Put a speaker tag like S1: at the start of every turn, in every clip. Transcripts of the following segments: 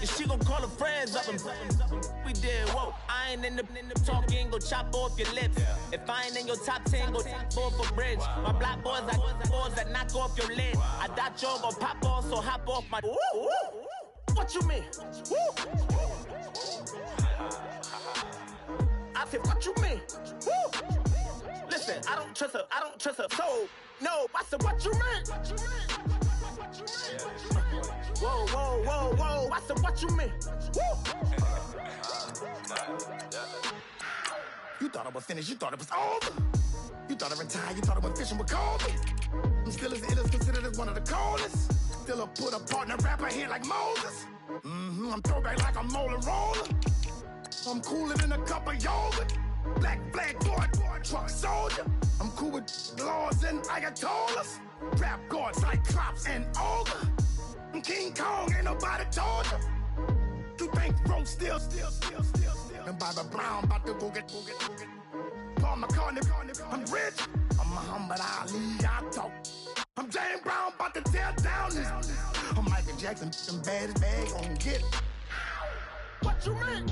S1: And she gon' call her friends up and we did, whoa. I ain't in the talking, go chop off your lips. If I ain't in your top 10, go top 4 for bridge. My black boys like boys that knock off your lid. I thought you gon' pop off, so hop off my. What you mean? I said, what you mean? Listen, I don't trust her, so no. I said, what you mean? Whoa, whoa, whoa, whoa. I said, what you mean? You thought I was finished, you thought it was over. You thought I retired, you thought I went fishing with Kobe. I'm still as ill as considered as one of the coldest. Still a put a partner rapper here like Moses. I'm throwback like a molar roller. I'm cooler than a cup of yogurt. Black flag boy, truck soldier. I'm cool with laws and Ayatollahs. Rap gods like Klops and Ogre. I'm King Kong, ain't nobody told you. You think Rome still. And Bobby Brown about to go get. Paul McCartney, I'm rich. I'm Muhammad Ali, I talk. I'm James Brown, about to tear down this. I'm Michael Jackson, them bad as bad, gon' get it. What you mean?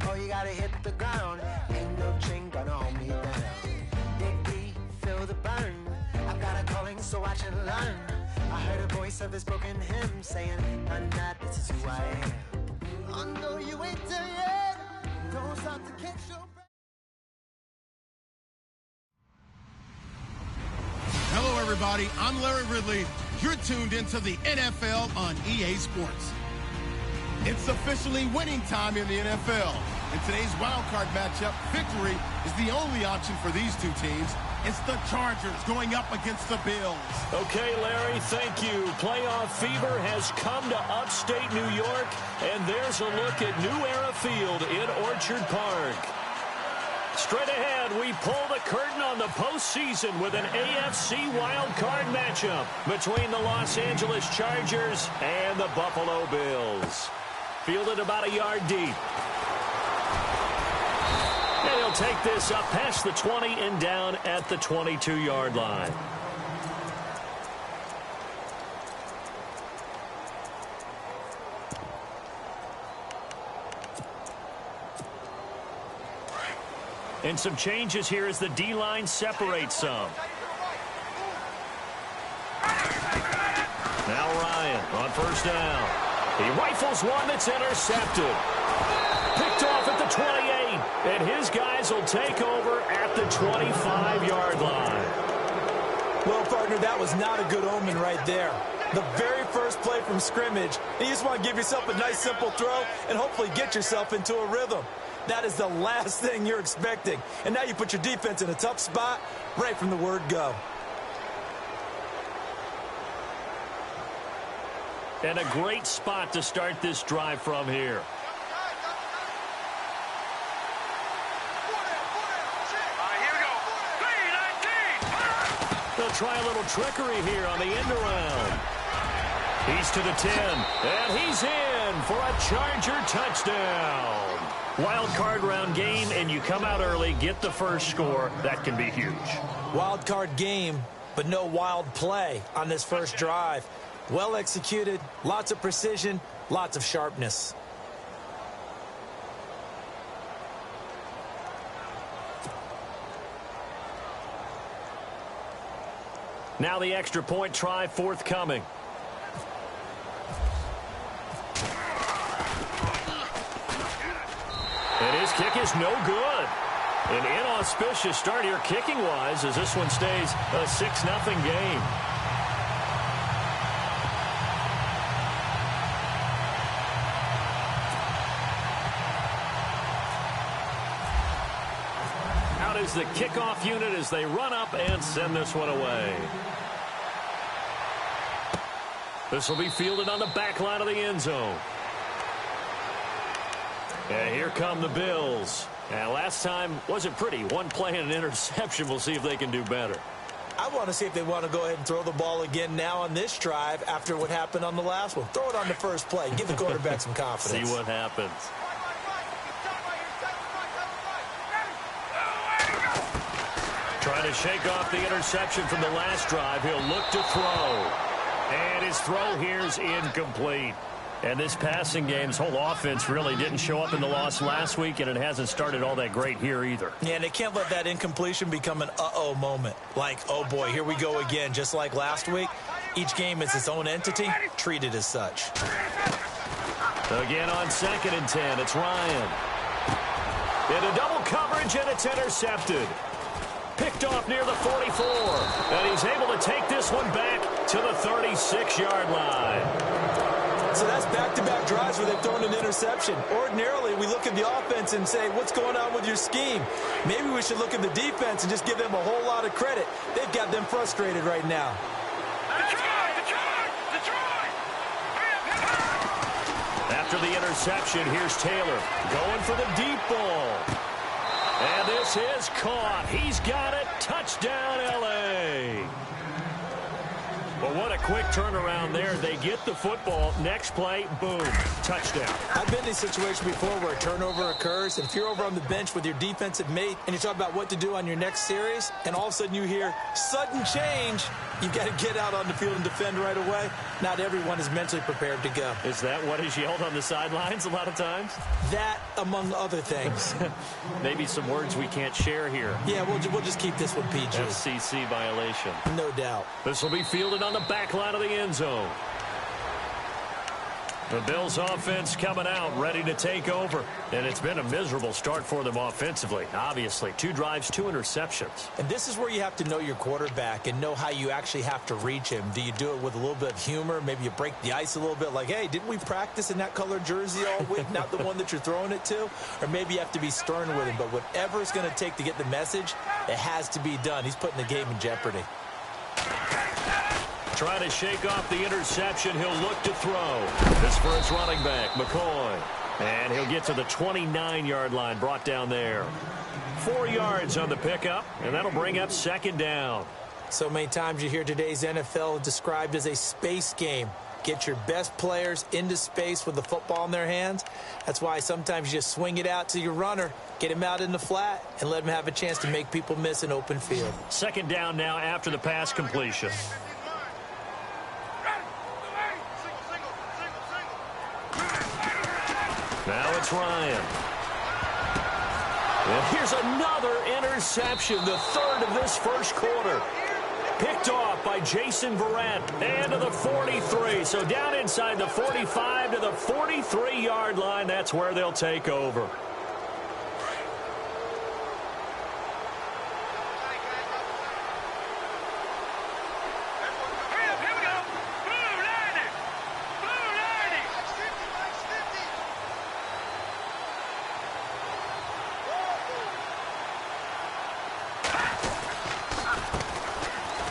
S1: Oh, you gotta hit the ground. Ain't no chain gonna hold me down. Dig deep, feel the burn. I've got a calling, so watch and learn. I heard a voice of this broken hymn saying, "I'm not, this is who I am." I know you ain't there yet. Don't stop to catch your breath.
S2: Hello, everybody. I'm Larry Ridley. You're tuned into the NFL on EA Sports. It's officially winning time in the NFL. In today's wildcard matchup, victory is the only option for these two teams. It's the Chargers going up against the Bills.
S3: Okay, Larry, thank you. Playoff fever has come to upstate New York, and there's a look at New Era Field in Orchard Park. Straight ahead, we pull the curtain on the postseason with an AFC wildcard matchup between the Los Angeles Chargers and the Buffalo Bills. Fielded about a yard deep. And he'll take this up past the 20 and down at the 22-yard line. And some changes here as the D-line separates some. Now Ryan on first down. He rifles one that's intercepted. Picked off at the 28. And his guys will take over at the 25-yard line.
S4: Well, partner, that was not a good omen right there. The very first play from scrimmage, and you just want to give yourself a nice, simple throw and hopefully get yourself into a rhythm. That is the last thing you're expecting. And now you put your defense in a tough spot right from the word go.
S3: And a great spot to start this drive from here. They'll try a little trickery here on the end around. He's to the 10, and he's in for a Charger touchdown. Wild card round game, and you come out early, get the first score. That can be huge.
S4: Wild card game, but no wild play on this first drive. Well executed, lots of precision, lots of sharpness.
S3: Now the extra point try forthcoming. And his kick is no good. An inauspicious start here kicking-wise as this one stays a 6-0 game. Out is the kickoff unit as they run up and send this one away. This will be fielded on the back line of the end zone. And here come the Bills. And last time wasn't pretty. One play and an interception. We'll see if they can do better.
S4: I want to see if they want to go ahead and throw the ball again now on this drive after what happened on the last one. Throw it on the first play. Give the quarterback some confidence.
S3: See what happens. Trying to shake off the interception from the last drive. He'll look to throw. And his throw here is incomplete. And this passing game's whole offense really didn't show up in the loss last week, and it hasn't started all that great here either.
S4: Yeah, and they can't let that incompletion become an uh-oh moment. Like, oh boy, here we go again, just like last week. Each game is its own entity, treated as such.
S3: Again on 2nd and 10, it's Ryan. Into double coverage, and it's intercepted. Picked off near the 44, and he's able to take this one back to the 36-yard line.
S4: So that's back-to-back drives where they've thrown an interception. Ordinarily, we look at the offense and say, what's going on with your scheme? Maybe we should look at the defense and just give them a whole lot of credit. They've got them frustrated right now.
S3: After the interception, here's Taylor going for the deep ball. And this is caught. He's got it. Touchdown, L.A. Well, what a quick turnaround there. They get the football. Next play, boom, touchdown.
S4: I've been in a situation before where a turnover occurs, and if you're over on the bench with your defensive mate and you talk about what to do on your next series, and all of a sudden you hear sudden change, you've got to get out on the field and defend right away. Not everyone is mentally prepared to go.
S3: Is that what is yelled on the sidelines a lot of times?
S4: That, among other things.
S3: Maybe some words we can't share here.
S4: Yeah, we'll just keep this one PG.
S3: FCC violation.
S4: No doubt.
S3: This will be fielded on the back line of the end zone. The Bills offense coming out, ready to take over. And it's been a miserable start for them offensively. Obviously, 2 drives, 2 interceptions.
S4: And this is where you have to know your quarterback and know how you actually have to reach him. Do you do it with a little bit of humor? Maybe you break the ice a little bit like, hey, didn't we practice in that colored jersey all week? Not the one that you're throwing it to? Or maybe you have to be stern with him. But whatever it's going to take to get the message, it has to be done. He's putting the game in jeopardy.
S3: Trying to shake off the interception. He'll look to throw. This for his running back, McCoy. And he'll get to the 29-yard line, brought down there. 4 yards on the pickup, and that'll bring up 2nd down.
S4: So many times you hear today's NFL described as a space game. Get your best players into space with the football in their hands. That's why sometimes you just swing it out to your runner, get him out in the flat, and let him have a chance to make people miss an open field.
S3: 2nd down now after the pass completion. Now it's Ryan. And here's another interception, the 3rd of this first quarter. Picked off by Jason Verrett and to the 43. So down inside the 45 to the 43-yard line. That's where they'll take over.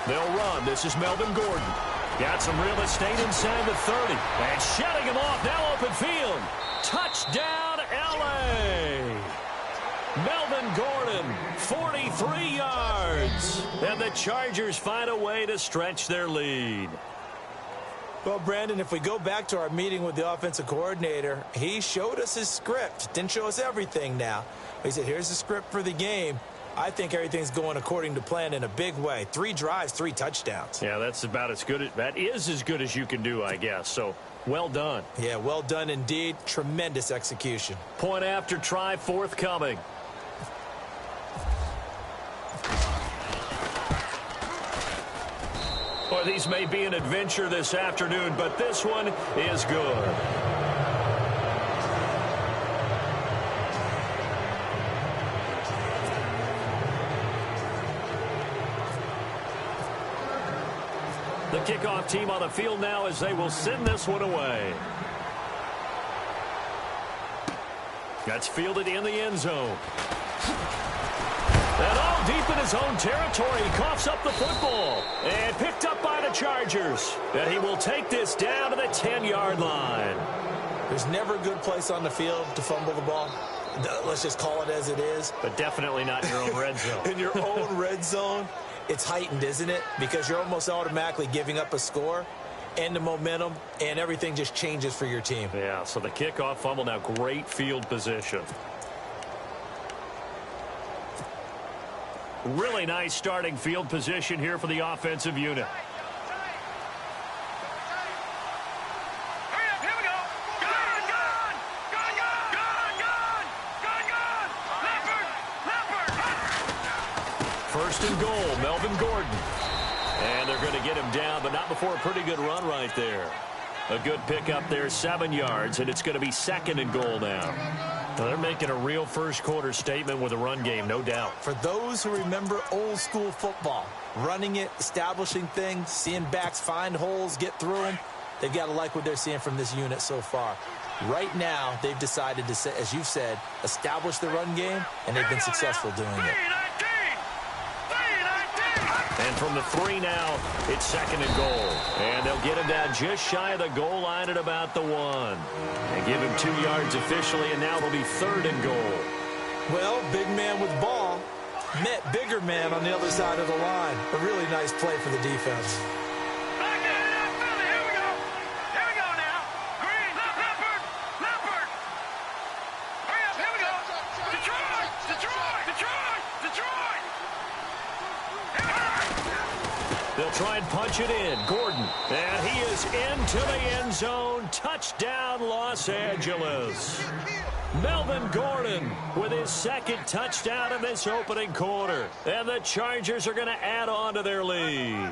S3: They'll run. This is Melvin Gordon. Got some real estate inside the 30. And shutting him off. Now open field. Touchdown, L.A. Melvin Gordon, 43 yards. And the Chargers find a way to stretch their lead.
S4: Well, Brandon, if we go back to our meeting with the offensive coordinator, he showed us his script. Didn't show us everything now. He said, here's the script for the game. I think everything's going according to plan in a big way. 3 drives, 3 touchdowns.
S3: Yeah, that's about as good. That is as good as you can do, I guess. So, well done.
S4: Yeah, well done indeed. Tremendous execution.
S3: Point after try forthcoming. Well, these may be an adventure this afternoon, but this one is good. The kickoff team on the field now as they will send this one away. That's fielded in the end zone. And all deep in his own territory. He coughs up the football. And picked up by the Chargers. And he will take this down to the 10-yard line.
S4: There's never a good place on the field to fumble the ball. Let's just call it as it is.
S3: But definitely not in your own red zone.
S4: In your own red zone, it's heightened, isn't it? Because you're almost automatically giving up a score and the momentum, and everything just changes for your team.
S3: Yeah, so the kickoff fumble, now great field position. Really nice starting field position here for the offensive unit. First and goal, Melvin Gordon. And they're going to get him down, but not before a pretty good run right there. A good pickup there, 7 yards, and it's going to be second and goal now. Well, they're making a real first-quarter statement with a run game, no doubt.
S4: For those who remember old-school football, running it, establishing things, seeing backs find holes, get through them, they've got to like what they're seeing from this unit so far. Right now, they've decided to, as you've said, establish the run game, and they've been successful doing it.
S3: And from the 3 now, it's second and goal. And they'll get him down just shy of the goal line at about the 1. And give him 2 yards officially, and now it'll be third and goal.
S4: Well, big man with ball met bigger man on the other side of the line. A really nice play for the defense.
S3: They'll try and punch it in. Gordon. And he is into the end zone. Touchdown, Los Angeles. Melvin Gordon with his second touchdown in this opening quarter. And the Chargers are going to add on to their lead.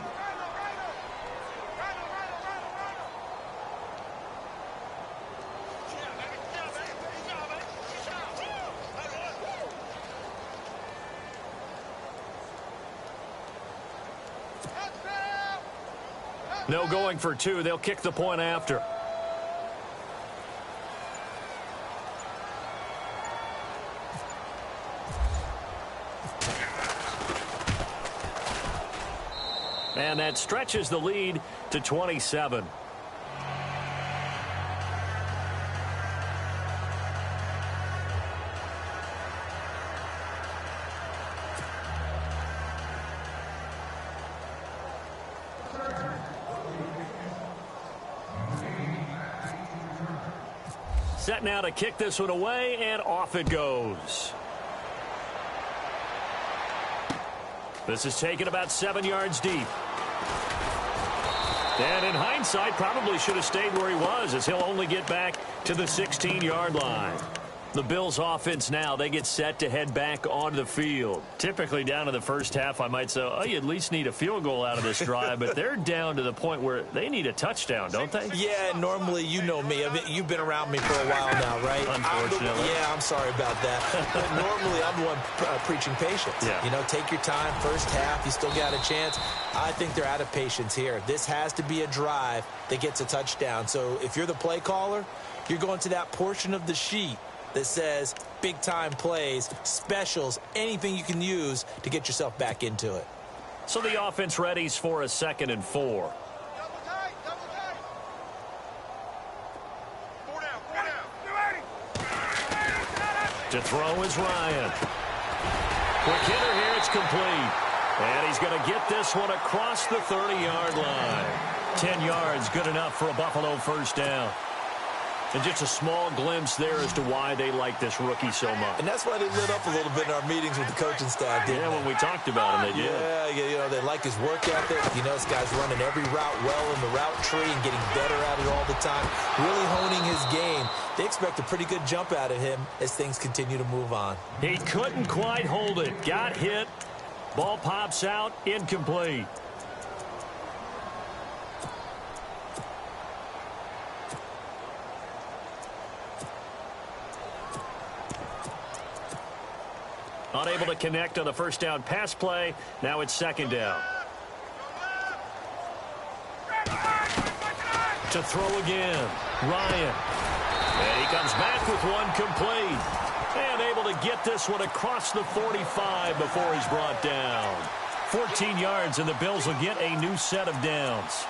S3: No going for 2. They'll kick the point after. And that stretches the lead to 27. Set now to kick this one away, and off it goes. This is taken about 7 yards deep. And in hindsight, probably should have stayed where he was, as he'll only get back to the 16-yard line. The Bills offense now, they get set to head back onto the field. Typically down in the first half, I might say, oh, you at least need a field goal out of this drive, but they're down to the point where they need a touchdown, don't they?
S4: Yeah, normally, you know me. You've been around me for a while now, right?
S3: Unfortunately.
S4: I'm sorry about that. But normally, I'm the one preaching patience.
S3: Yeah.
S4: You know, take your time. First half, you still got a chance. I think they're out of patience here. This has to be a drive that gets a touchdown. So if you're the play caller, you're going to that portion of the sheet that says big-time plays, specials, anything you can use to get yourself back into it.
S3: So the offense readies for a 2nd and 4. To throw is Ryan. Quick hitter here, it's complete. And he's going to get this one across the 30-yard line. 10 yards, good enough for a Buffalo first down. And just a small glimpse there as to why they like this rookie so much.
S4: And that's why they lit up a little bit in our meetings with the coaching staff, didn't they?
S3: When we talked about him, they did.
S4: Yeah, you know, they like his work ethic. You know, this guy's running every route well in the route tree and getting better at it all the time, really honing his game. They expect a pretty good jump out of him as things continue to move on.
S3: He couldn't quite hold it. Got hit. Ball pops out. Incomplete. Unable to connect on the first down pass play. Now it's second down. To throw again, Ryan. And he comes back with one complete. And able to get this one across the 45 before he's brought down. 14 yards, and the Bills will get a new set of downs.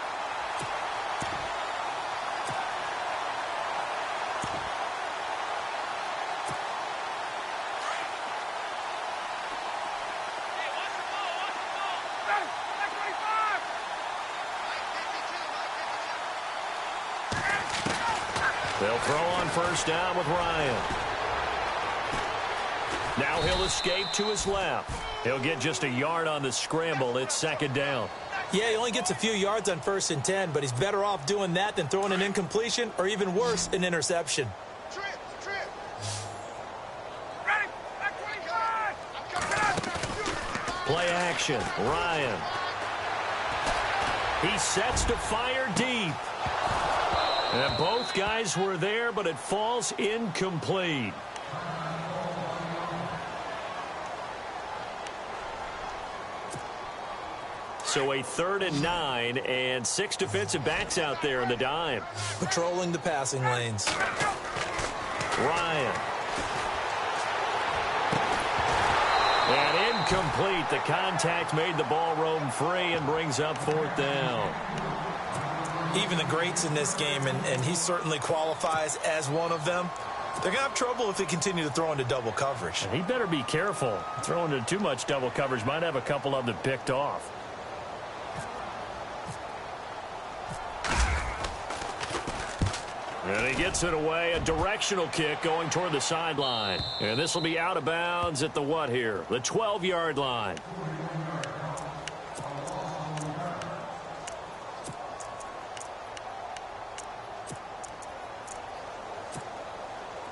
S3: They'll throw on first down with Ryan. Now he'll escape to his left. He'll get just a yard on the scramble. It's second down.
S4: Yeah, he only gets a few yards on 1st and 10, but he's better off doing that than throwing an incompletion or even worse, an interception.
S3: Play action. Ryan. He sets to fire deep. And both guys were there, but it falls incomplete. So a 3rd and 9, and 6 defensive backs out there in the dime.
S4: Patrolling the passing lanes.
S3: Ryan. And incomplete. The contact made the ball roam free and brings up 4th down.
S4: Even the greats in this game, and he certainly qualifies as one of them, they're going to have trouble if they continue to throw into double coverage.
S3: He better be careful. Throwing into too much double coverage might have a couple of them picked off. And he gets it away. A directional kick going toward the sideline. And this will be out of bounds at the what here? The 12-yard line.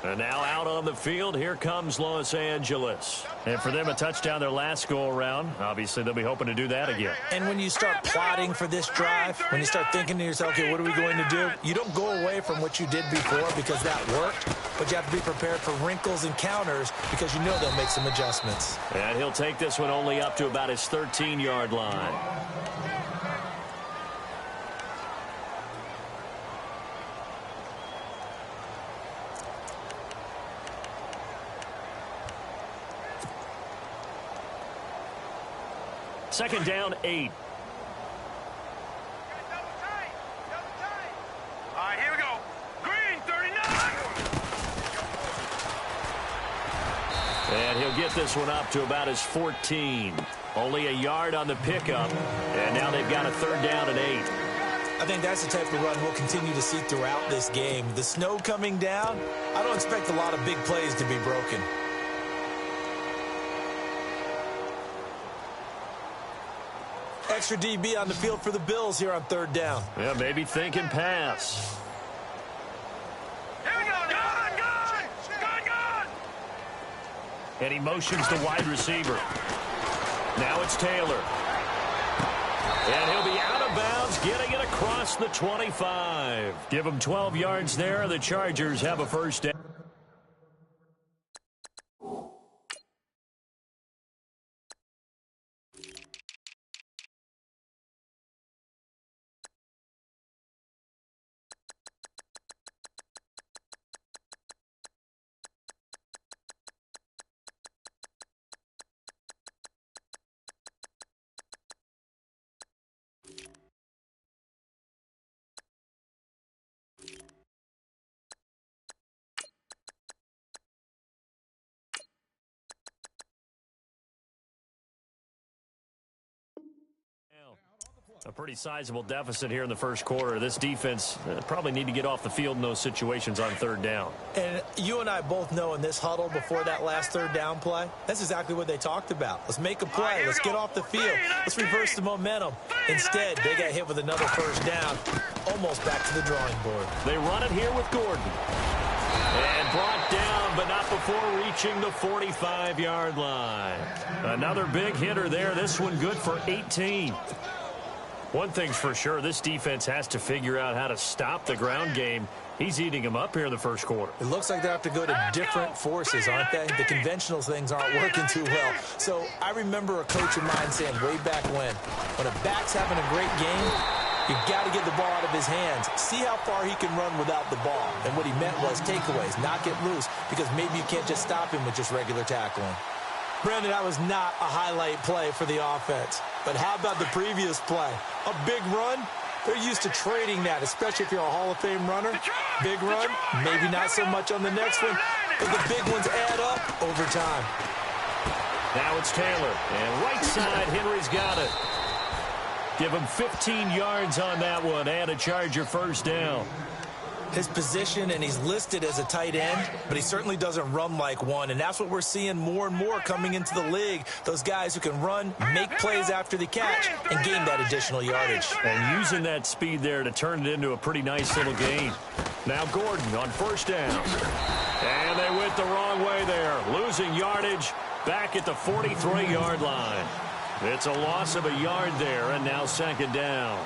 S3: And now out on the field, here comes Los Angeles. And for them, a touchdown their last go-around. Obviously, they'll be hoping to do that again.
S4: And when you start plotting for this drive, when you start thinking to yourself, okay, what are we going to do? You don't go away from what you did before because that worked, but you have to be prepared for wrinkles and counters because you know they'll make some adjustments.
S3: And he'll take this one only up to about his 13-yard line. Second down, 8.
S5: All right, here we go. Green, 39.
S3: And he'll get this one up to about his 14. Only a yard on the pickup. And now they've got a 3rd down and 8.
S4: I think that's the type of run we'll continue to see throughout this game. The snow coming down, I don't expect a lot of big plays to be broken. Extra DB on the field for the Bills here on 3rd down.
S3: Yeah, maybe thinking pass.
S5: Here we go. Gun.
S3: And he motions the wide receiver. Now it's Taylor. And he'll be out of bounds, getting it across the 25. Give him 12 yards there. The Chargers have a 1st down. A pretty sizable deficit here in the first quarter. This defense probably need to get off the field in those situations on 3rd down.
S4: And you and I both know in this huddle before that last 3rd down play, that's exactly what they talked about. Let's make a play. Let's get off the field. Let's reverse the momentum. Instead, they got hit with another 1st down, almost back to the drawing board.
S3: They run it here with Gordon. And brought down, but not before reaching the 45-yard line. Another big hitter there. This one good for 18. One thing's for sure, this defense has to figure out how to stop the ground game. He's eating them up here in the first quarter.
S4: It looks like they have to go to different forces, aren't they? The conventional things aren't working too well. So I remember a coach of mine saying way back when a back's having a great game, you got to get the ball out of his hands. See how far he can run without the ball. And what he meant was takeaways, not get loose, because maybe you can't just stop him with just regular tackling. Brandon, that was not a highlight play for the offense. But how about the previous play? A big run? They're used to trading that, especially if you're a Hall of Fame runner. Big run, maybe not so much on the next one, but the big ones add up over time.
S3: Now it's Taylor, and right side, Henry's got it. Give him 15 yards on that one, and a Charger first down.
S4: His position, and he's listed as a tight end, but he certainly doesn't run like one, and that's what we're seeing more and more coming into the league. Those guys who can run, make plays after the catch, and gain that additional yardage.
S3: And using that speed there to turn it into a pretty nice little gain. Now Gordon on first down. And they went the wrong way there, losing yardage back at the 43-yard line. It's a loss of a yard there, and now second down.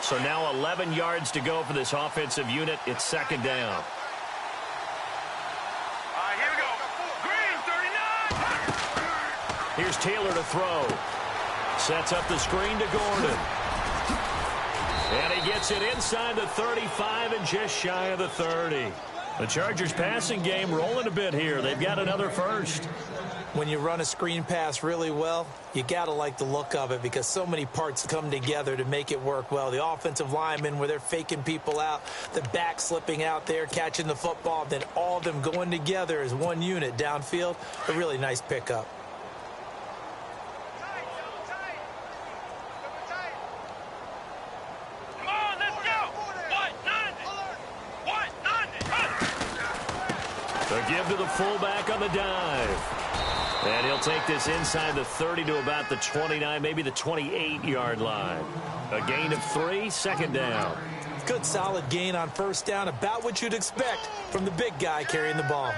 S3: So now 11 yards to go for this offensive unit. It's second down.
S5: All right, here we go. Green, 39.
S3: Here's Taylor to throw. Sets up the screen to Gordon. And he gets it inside the 35 and just shy of the 30. The Chargers passing game rolling a bit here. They've got another first.
S4: When you run a screen pass really well, you got to like the look of it because so many parts come together to make it work well. The offensive linemen where they're faking people out, the back slipping out there, catching the football, then all of them going together as one unit downfield. A really nice pickup.
S5: Come on, let's go.
S3: The give to the fullback on the dive. And he'll take this inside the 30 to about the 29, maybe the 28-yard line. A gain of 3, second down.
S4: Good solid gain on first down, about what you'd expect from the big guy carrying the ball.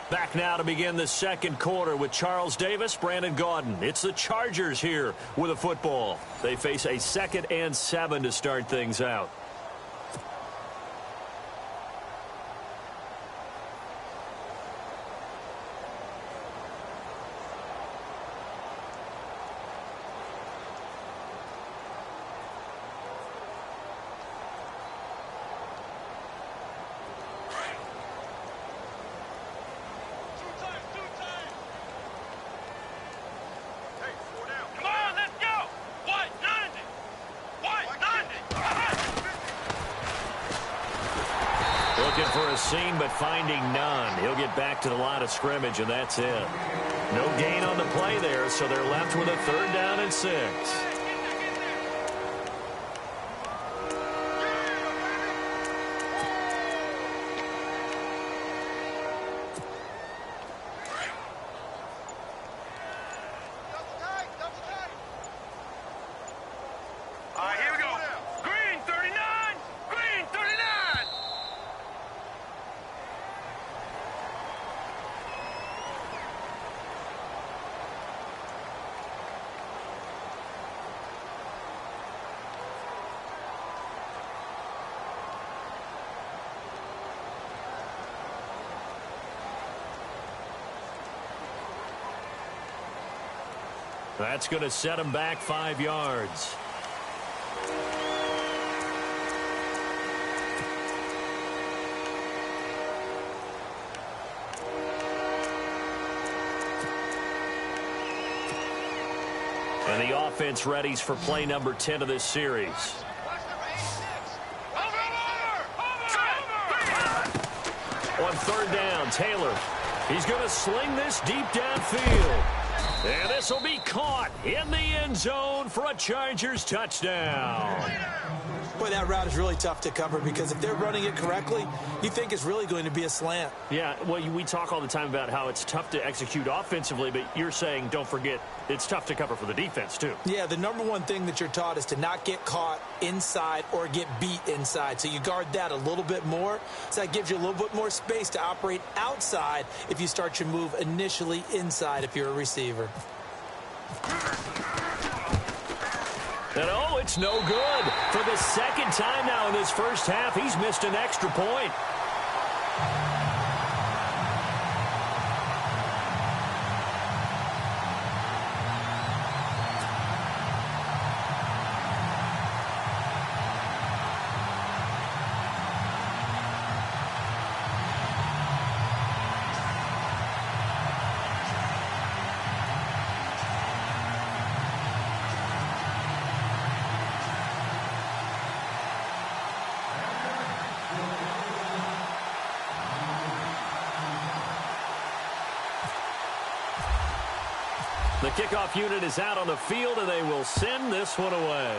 S3: Back now to begin the second quarter with Charles Davis, Brandon Gaudin. It's the Chargers here with a football. They face a 2nd and 7 to start things out. Looking for a seam, but finding none. He'll get back to the line of scrimmage, and that's it. No gain on the play there, so they're left with a 3rd down and 6.
S5: All right, here we go. Green, 39. Green, 39.
S3: That's going to set him back 5 yards. And the offense readies for play number 10 of this series. On third down, Taylor. He's going to sling this deep downfield. And this will be caught in the end zone for a Chargers touchdown.
S4: Boy, that route is really tough to cover because if they're running it correctly, you think it's really going to be a slant.
S3: Yeah, well, we talk all the time about how it's tough to execute offensively, but you're saying, don't forget, it's tough to cover for the defense, too.
S4: Yeah, the number one thing that you're taught is to not get caught inside or get beat inside. So you guard that a little bit more. So that gives you a little bit more space to operate outside if you start your move initially inside if you're a receiver.
S3: And oh, it's no good. For the second time now in this first half, he's missed an extra point. The kickoff unit is out on the field, and they will send this one away.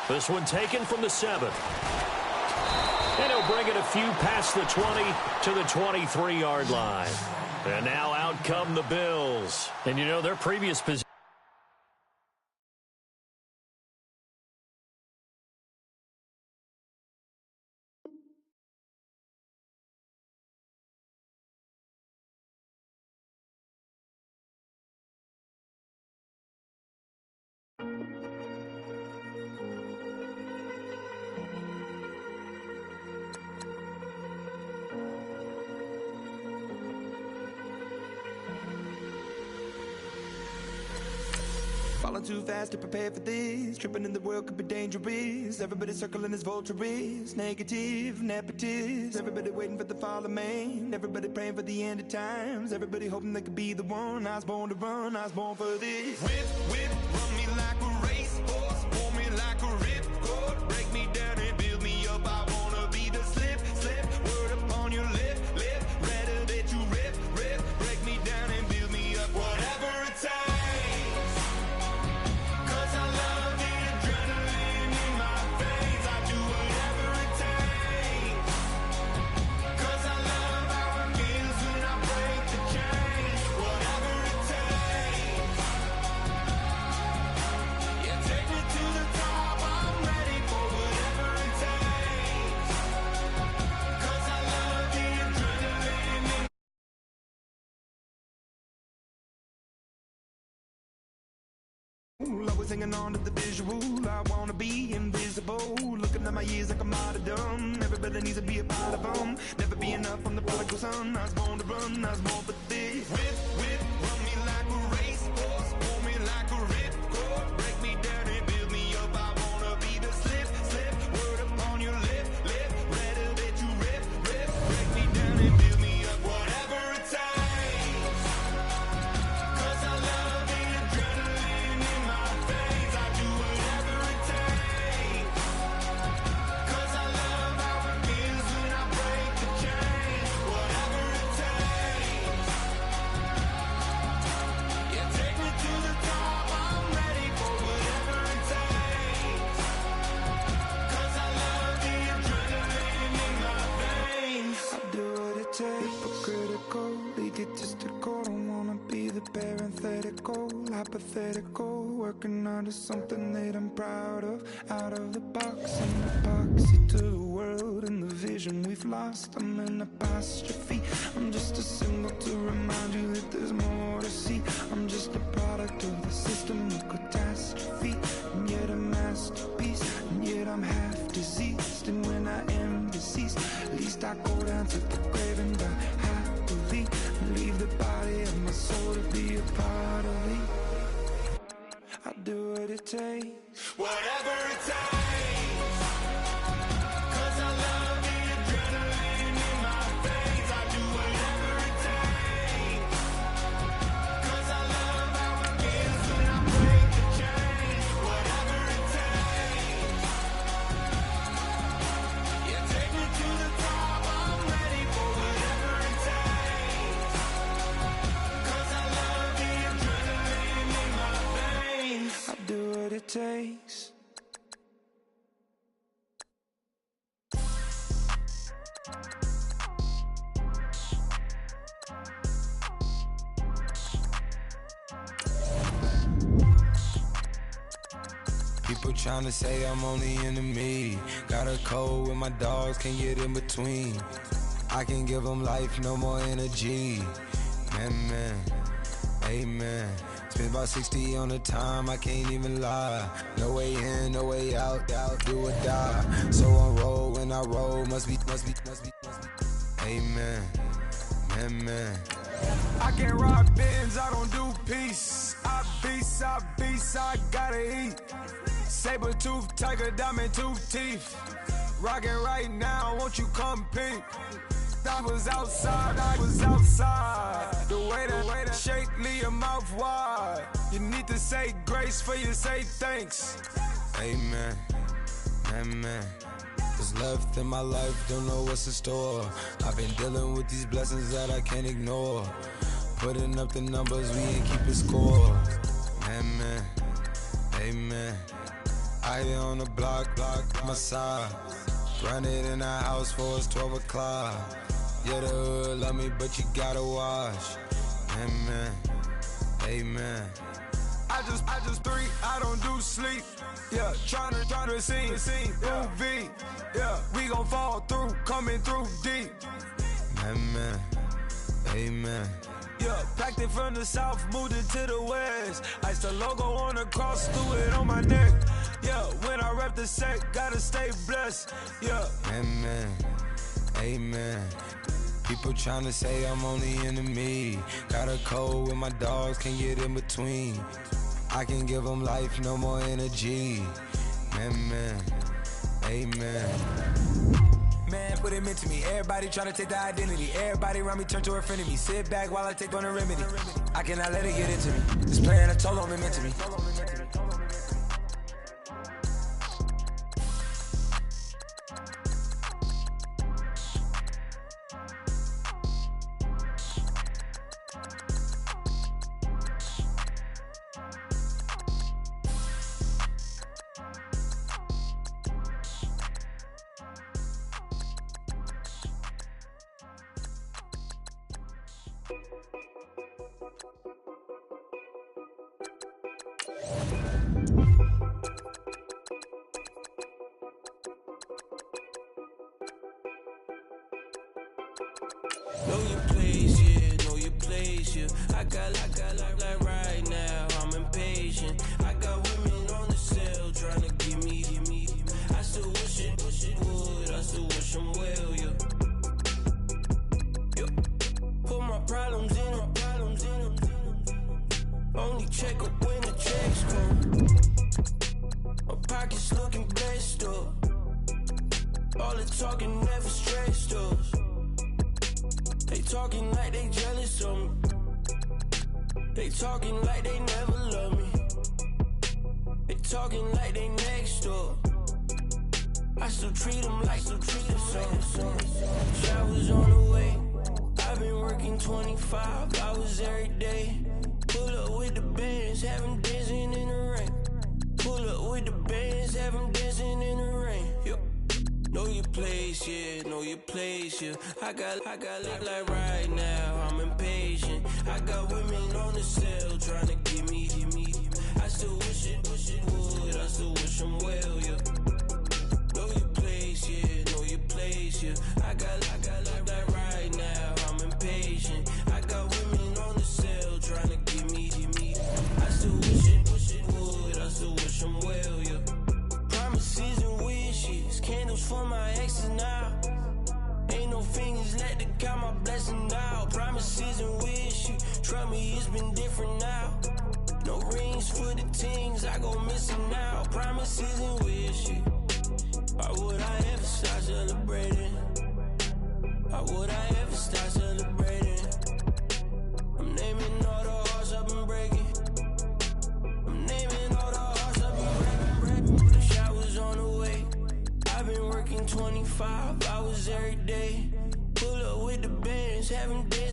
S3: This one taken from the 7. And he'll bring it a few past the 20 to the 23-yard line. And now out come the Bills. And, you know, their previous position.
S6: Falling too fast to prepare for this. Tripping in the world could be dangerous. Everybody circling as vultures. Negative, nepotist. Everybody waiting for the fall of man. Everybody praying for the end of times. Everybody hoping they could be the one. I was born to run, I was born for this. Whip, whip, run me like a racehorse. Pull me like a ripcord. Break me down and build me up. I wanna be the slip, slip. Word upon your lip, lip. Rather that you rip, rip. Break me down and build me up. Whatever it takes. Always hanging on to the visual. I wanna be invisible. Looking at my years like I'm out of dumb. Everybody needs to be a part of them. Never be enough on the prodigal son. I was born to run, I was born for this. Whip, whip, run me like a racehorse. Pull me like a ripcord. Break me down and build me up. I wanna be the slip, slip. Word upon your lip, lip. Rather that you rip, rip. Break me down and build me up. Whatever it takes. 'Cause I love the adrenaline in my veins. I do whatever it takes. 'Cause I love how it feels when I break the chains. Whatever it takes. Yeah, take me to the top. I'm ready for whatever it takes. 'Cause I love the adrenaline in my veins. I do what it takes, but critical, egotistical. Don't wanna be the parenthetical, hypothetical. Working under something that I'm proud of. Out of the box, an epoxy to the world and the vision we've lost. I'm an apostrophe. I'm just a symbol to remind you that there's more to see. I'm just a product of the system of catastrophe. And yet a masterpiece. And yet I'm half diseased. And when I am deceased, at least I go down to the grave and die happily. And leave the body of my soul to be a part of me. I do what it takes. Whatever it takes. 'Cause I love the adrenaline in my veins. I do whatever it takes. 'Cause I love People trying to say I'm on the enemy. Got a code with my dogs, can't get in between. I can give them life, no more energy. Man, amen. Spent about 60 on the time, I can't even lie. No way in, no way out, do or die. So on roll, when I roll, must be. Amen, man.
S7: I can't rock bins, I don't do peace. I beast, I gotta eat. Saber tooth, tiger, diamond tooth teeth. Rockin' right now, won't you come peep? I was outside. The way that shake, leave your mouth wide. You need to say grace for you say thanks.
S6: Amen, amen. What's left in my life, don't know what's in store. I've been dealing with these blessings that I can't ignore. Putting up the numbers, we ain't keeping score. Amen, amen. I here on the block, my side. Grinded in the house for us 12 o'clock. Yeah, the hood love me, but you gotta watch. Amen, amen.
S7: I just three, I don't do sleep. Yeah, tryna see movie. Yeah, we gon' fall through, coming through deep.
S6: Amen, amen.
S7: Yeah, packed it from the south, moved it to the west. Iced the logo on the cross, threw it on my neck. Yeah, when I rep the set, gotta stay blessed. Yeah.
S6: Amen, amen. People trying to say I'm on the enemy. Got a code with my dogs, can't get in between. I can give them life, no more energy. Amen, amen.
S7: Man, what it meant to me. Everybody trying to take the identity. Everybody around me turn to a friend of me. Sit back while I take on a remedy. I cannot let it get into me. This playing a toll on me meant to me.
S6: Know your place, yeah, know your place, yeah. I got like right now, I'm impatient. I got women on the cell trying to give me. I still wish it would, I still wish them well, yeah. Put my problems in them. Only check up when the checks come. My pockets looking blessed up. All the talking never stressed us. They talking like they jealous of me. They talking like they never love me. They talking like they next door. I still treat them like some showers on the way. I've been working 25 hours every day. Pull up with the bands, have them dancing in the rain. Pull up with the bands, have them dancing in the rain. Yo. Know your place, yeah, know your place, yeah. I got like right now, I'm impatient. I got women on the cell trying to give me. I still wish it would, I still wish them well, yeah. Know your place, yeah, know your place, yeah. I got like right now, I'm impatient. I got women on the cell trying to give me. I still wish it would, I still wish them well, yeah. Promises and wishes, candles for my exes now. Ain't no fingers let to count my blessing now. Promises and wishes, trust me, it's been different now. No rings for the things I go missing now. Promises and wishes, why would I ever start celebrating? Why would I ever start celebrating? I'm naming all the hearts I've been breaking. I'm naming all the hearts I've been breaking. The showers on the way. I've been working 25 hours every day. Pull up with the bands, have them dancing.